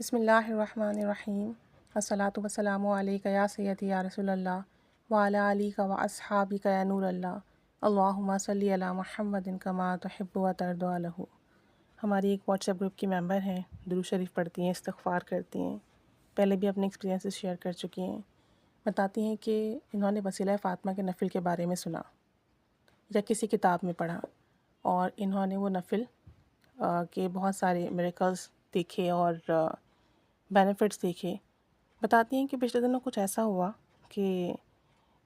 بسم اللہ الرحمن الرحیم الصلاۃ والسلام علیک یا سیدی یا رسول اللہ وعلی آلک و اصحابک یا نور اللہ اللہم صلی علی محمد کما تحب و ترضی عنہ۔ ہماری ایک واٹس ایپ گروپ کی ممبر ہیں، درود شریف پڑھتی ہیں، استغفار کرتی ہیں، پہلے بھی اپنے ایکسپیرینسز شیئر کر چکی ہیں۔ بتاتی ہیں کہ انہوں نے وسیلہ فاطمہ کے نفل کے بارے میں سنا یا کسی کتاب میں پڑھا، اور انہوں نے وہ نفل کے بہت سارے میریکلز دیکھے اور بینیفٹس دیکھے۔ بتاتی ہیں کہ پچھلے دنوں کچھ ایسا ہوا کہ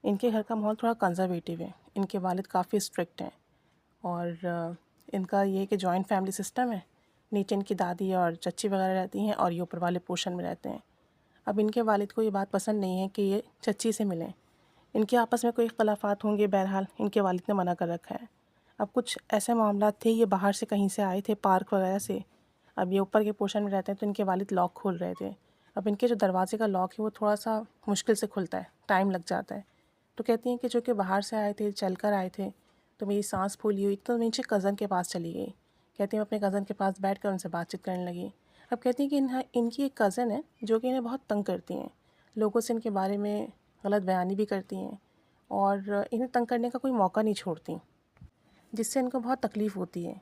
ان کے گھر کا ماحول تھوڑا کنزرویٹیو ہے، ان کے والد کافی اسٹرکٹ ہیں، اور ان کا یہ کہ جوائنٹ فیملی سسٹم ہے، نیچے ان کی دادی اور چچی وغیرہ رہتی ہیں اور یہ اوپر والے پورشن میں رہتے ہیں۔ اب ان کے والد کو یہ بات پسند نہیں ہے کہ یہ چچی سے ملیں، ان کے آپس میں کوئی اختلافات ہوں گے، بہرحال ان کے والد نے منع کر رکھا ہے۔ اب کچھ ایسے معاملات تھے، یہ باہر سے کہیں سے آئے تھے، پارک وغیرہ سے، اب یہ اوپر کے پورشن میں رہتے ہیں تو ان کے والد لاک کھول رہے تھے۔ اب ان کے جو دروازے کا لاک ہے وہ تھوڑا سا مشکل سے کھلتا ہے، ٹائم لگ جاتا ہے، تو کہتی ہیں کہ جو کہ باہر سے آئے تھے، چل کر آئے تھے، تو میری سانس پھولی ہوئی تو نیچے کزن کے پاس چلی گئی۔ کہتی ہیں میں اپنے کزن کے پاس بیٹھ کر ان سے بات چیت کرنے لگی۔ اب کہتی ہیں کہ ان کی ایک کزن ہے جو کہ انہیں بہت تنگ کرتی ہیں، لوگوں سے ان کے بارے میں غلط بیانی بھی کرتی ہیں اور انہیں تنگ کرنے کا کوئی موقع نہیں چھوڑتی، جس سے ان کو بہت تکلیف ہوتی ہے،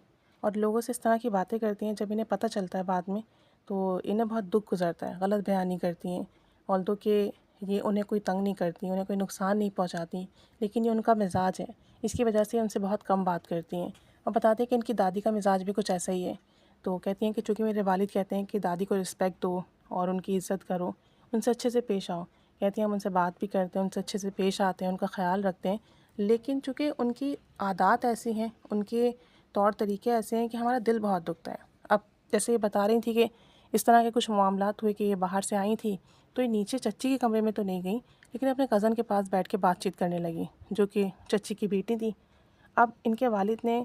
اور لوگوں سے اس طرح کی باتیں کرتی ہیں۔ جب انہیں پتہ چلتا ہے بعد میں تو انہیں بہت دکھ گزرتا ہے، غلط بیانی کرتی ہیں، although کہ یہ انہیں کوئی تنگ نہیں کرتی، انہیں کوئی نقصان نہیں پہنچاتی، لیکن یہ ان کا مزاج ہے، اس کی وجہ سے ان سے بہت کم بات کرتی ہیں۔ اور بتاتے ہیں کہ ان کی دادی کا مزاج بھی کچھ ایسا ہی ہے، تو کہتی ہیں کہ چونکہ میرے والد کہتے ہیں کہ دادی کو رسپیکٹ دو اور ان کی عزت کرو، ان سے اچھے سے پیش آؤ۔ کہتی ہیں ہم ان سے بات بھی کرتے ہیں، ان سے اچھے سے پیش آتے ہیں، ان کا خیال رکھتے ہیں، لیکن چونکہ ان کی عادات ایسی ہیں، ان کے طور طریقے ایسے ہیں کہ ہمارا دل بہت دکھتا ہے۔ اب جیسے یہ بتا رہی تھی کہ اس طرح کے کچھ معاملات ہوئے کہ یہ باہر سے آئی تھی، تو یہ نیچے چچی کے کمرے میں تو نہیں گئیں، لیکن اپنے کزن کے پاس بیٹھ کے بات چیت کرنے لگی، جو کہ چچی کی بیٹی تھی۔ اب ان کے والد نے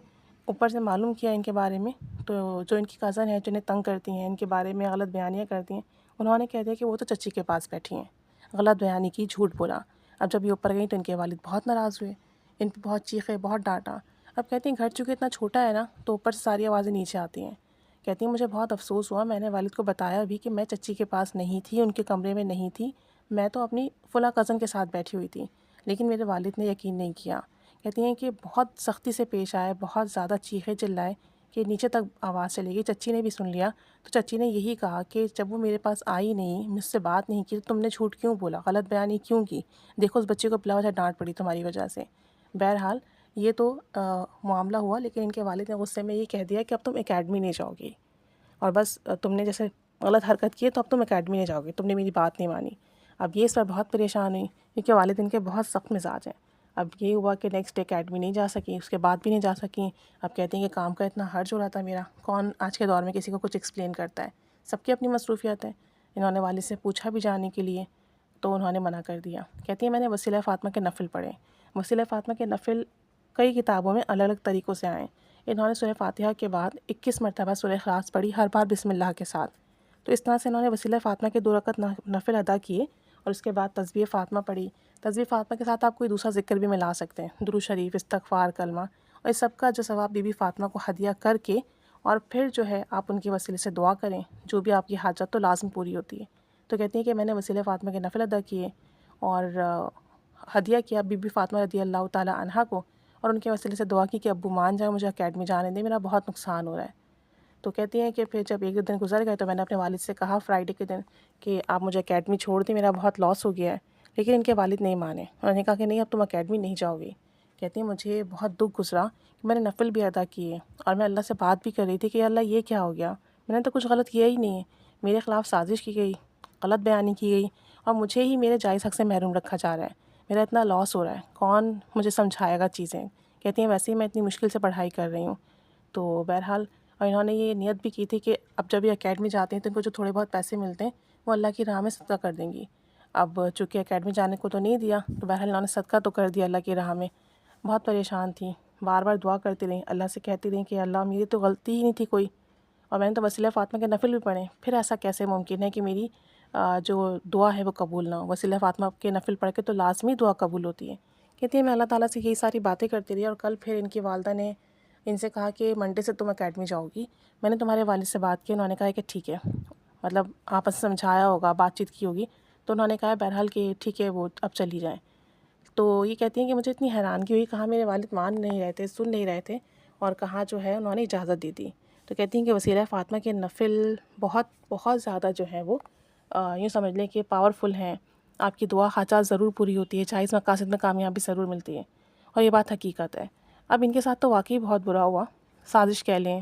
اوپر سے معلوم کیا ان کے بارے میں، تو جو ان کی کزن ہے، جنہیں تنگ کرتی ہیں، ان کے بارے میں غلط بیانیاں کرتی ہیں، انہوں نے کہہ دیا کہ وہ تو چچی کے پاس بیٹھی ہیں، غلط بیانی کی، جھوٹ بولا۔ اب جب یہ اوپر گئیں تو ان کے والد بہت ناراض ہوئے، ان پہ بہت چیخے، بہت ڈانٹا۔ اب کہتی ہیں گھر چونکہ اتنا چھوٹا ہے نا، تو اوپر سے ساری آوازیں نیچے آتی ہیں۔ کہتی ہیں مجھے بہت افسوس ہوا، میں نے والد کو بتایا بھی کہ میں چچی کے پاس نہیں تھی، ان کے کمرے میں نہیں تھی، میں تو اپنی فلاں کزن کے ساتھ بیٹھی ہوئی تھی، لیکن میرے والد نے یقین نہیں کیا۔ کہتی ہیں کہ بہت سختی سے پیش آئے، بہت زیادہ چیخے چلائے کہ نیچے تک آواز چلی گئی۔ چچی نے بھی سن لیا، تو چچی نے یہی کہا کہ جب وہ میرے پاس آئی نہیں، مجھ سے بات نہیں کی، تو تم نے جھوٹ کیوں بولا، غلط بیانی کیوں کی؟ دیکھو اس بچے کو بلا وجہ ڈانٹ پڑی تمہاری وجہ سے۔ بہرحال یہ تو معاملہ ہوا، لیکن ان کے والد نے غصے میں یہ کہہ دیا کہ اب تم اکیڈمی نہیں جاؤ گی، اور بس تم نے جیسے غلط حرکت کی ہے تو اب تم اکیڈمی نہیں جاؤ گے، تم نے میری بات نہیں مانی۔ اب یہ اس پر بہت پریشان ہوئی، کیونکہ والد ان کے بہت سخت مزاج ہیں۔ اب یہ ہوا کہ نیکسٹ ڈے اکیڈمی نہیں جا سکی، اس کے بعد بھی نہیں جا سکیں۔ اب کہتے ہیں کہ کام کا اتنا حرج ہو رہا تھا میرا، کون آج کے دور میں کسی کو کچھ ایکسپلین کرتا ہے، سب کی اپنی مصروفیات ہے۔ انہوں نے والد سے پوچھا بھی جانے کے لیے، تو انہوں نے منع کر دیا۔ کہتی ہیں میں نے وسیلہ فاطمہ کے نفل پڑھے۔ وسیلہ فاطمہ کے نفل کئی کتابوں میں الگ الگ طریقوں سے آئیں۔ انہوں نے سورہ فاتحہ کے بعد 21 مرتبہ سورہ اخلاص پڑھی، ہر بار بسم اللہ کے ساتھ۔ تو اس طرح سے انہوں نے وسیلہ فاطمہ کے 2 رکعت نفل ادا کیے، اور اس کے بعد تسبیح فاطمہ پڑھی۔ تسبیح فاطمہ کے ساتھ آپ کوئی دوسرا ذکر بھی ملا سکتے ہیں، درود شریف، استغفار، کلمہ، اور اس سب کا جو ثواب بی بی فاطمہ کو ہدیہ کر کے، اور پھر جو ہے آپ ان کے وسیلے سے دعا کریں، جو بھی آپ کی حاجت تو لازم پوری ہوتی ہے۔ تو کہتی ہیں کہ میں نے وسیلہ فاطمہ کے نفل ادا کیے اور ہدیہ کیا بی بی فاطمہ رضی اللہ تعالی عنہا کو، اور ان کے وسیلے سے دعا کی کہ ابو مان جائیں، مجھے اکیڈمی جانے دیں، میرا بہت نقصان ہو رہا ہے۔ تو کہتی ہیں کہ پھر جب 1 دن گزر گئے تو میں نے اپنے والد سے کہا فرائیڈے کے دن کہ آپ مجھے اکیڈمی چھوڑ دیں، میرا بہت لاس ہو گیا ہے، لیکن ان کے والد نہیں مانے، انہوں نے کہا کہ نہیں اب تم اکیڈمی نہیں جاؤ گی۔ کہتی ہیں مجھے بہت دکھ گزرا کہ میں نے نفل بھی ادا کیے، اور میں اللہ سے بات بھی کر رہی تھی کہ یا اللہ یہ کیا ہو گیا، میں نے تو کچھ غلط کیا ہی نہیں ہے، میرے خلاف سازش کی گئی، غلط بیانی کی گئی، اور مجھے ہی میرے جائز حق سے محروم رکھا جا رہا ہے، میرا اتنا لاس ہو رہا ہے، کون مجھے سمجھائے گا چیزیں۔ کہتی ہیں ویسے ہی میں اتنی مشکل سے پڑھائی کر رہی ہوں۔ تو بہرحال اور انہوں نے یہ نیت بھی کی تھی کہ اب جب یہ اکیڈمی جاتے ہیں تو ان کو جو تھوڑے بہت پیسے ملتے ہیں وہ اللہ کی راہ میں صدقہ کر دیں گی۔ اب چونکہ اکیڈمی جانے کو تو نہیں دیا، تو بہرحال انہوں نے صدقہ تو کر دیا اللہ کی راہ میں۔ بہت پریشان تھیں، بار بار دعا کرتی رہیں، اللہ سے کہتی رہیں کہ اللہ میری تو غلطی ہی نہیں تھی کوئی، اور میں نے تو وسیلہ فاطمہ کے نفل بھی پڑھے، پھر ایسا کیسے ممکن ہے کہ میری جو دعا ہے وہ قبول نہ ہو؟ وسیلہ فاطمہ کے نفل پڑھ کے تو لازمی دعا قبول ہوتی ہے۔ کہتی ہے میں اللہ تعالیٰ سے یہی ساری باتیں کرتی رہی، اور کل پھر ان کی والدہ نے ان سے کہا کہ منڈے سے تم اکیڈمی جاؤ گی۔ میں نے تمہارے والد سے بات کی، انہوں نے کہا کہ ٹھیک ہے، مطلب آپس میں سمجھایا ہوگا، بات چیت کی ہوگی، تو انہوں نے کہا بہرحال کہ ٹھیک ہے وہ اب چلی جائیں۔ تو یہ کہتی ہیں کہ مجھے اتنی حیرانگی ہوئی، کہاں میرے والد مان نہیں رہے تھے، سن نہیں رہے تھے، اور کہاں جو ہے انہوں نے اجازت دی تھی۔ تو کہتی ہیں کہ وسیلہ فاطمہ کے نفل بہت بہت زیادہ جو ہے وہ یوں سمجھ لیں کہ پاورفل ہیں، آپ کی دعا حاجات ضرور پوری ہوتی ہے، جائز مقاصد میں کامیابی ضرور ملتی ہے، اور یہ بات حقیقت ہے۔ اب ان کے ساتھ تو واقعی بہت برا ہوا، سازش کہہ لیں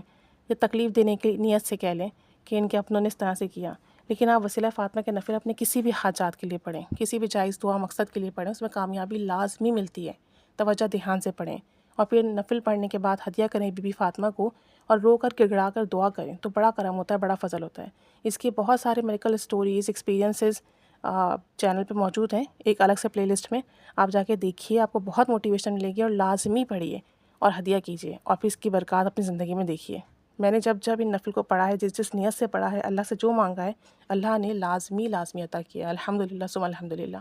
یا تکلیف دینے کی نیت سے کہہ لیں کہ ان کے اپنوں نے اس طرح سے کیا، لیکن آپ وسیلہ فاطمہ کے نفل اپنے کسی بھی حاجات کے لیے پڑھیں، کسی بھی جائز دعا مقصد کے لیے پڑھیں، اس میں کامیابی لازمی ملتی ہے، توجہ دھیان سے پڑھیں، اور پھر نفل پڑھنے کے بعد ہدیہ کریں بی بی فاطمہ کو، اور رو کر گڑگڑا کر دعا کریں، تو بڑا کرم ہوتا ہے، بڑا فضل ہوتا ہے۔ اس کی بہت سارے میریکل سٹوریز، ایکسپیرینسز چینل پہ موجود ہیں، ایک الگ سے پلے لسٹ میں، آپ جا کے دیکھیے، آپ کو بہت موٹیویشن ملے گی، اور لازمی پڑھیے اور ہدیہ کیجیے، اور پھر اس کی برکات اپنی زندگی میں دیکھیے۔ میں نے جب ان نفل کو پڑھا ہے، جس نیت سے پڑھا ہے، اللہ سے جو مانگا ہے، اللہ نے لازمی عطا کیا، الحمدللہ ثم الحمدللہ۔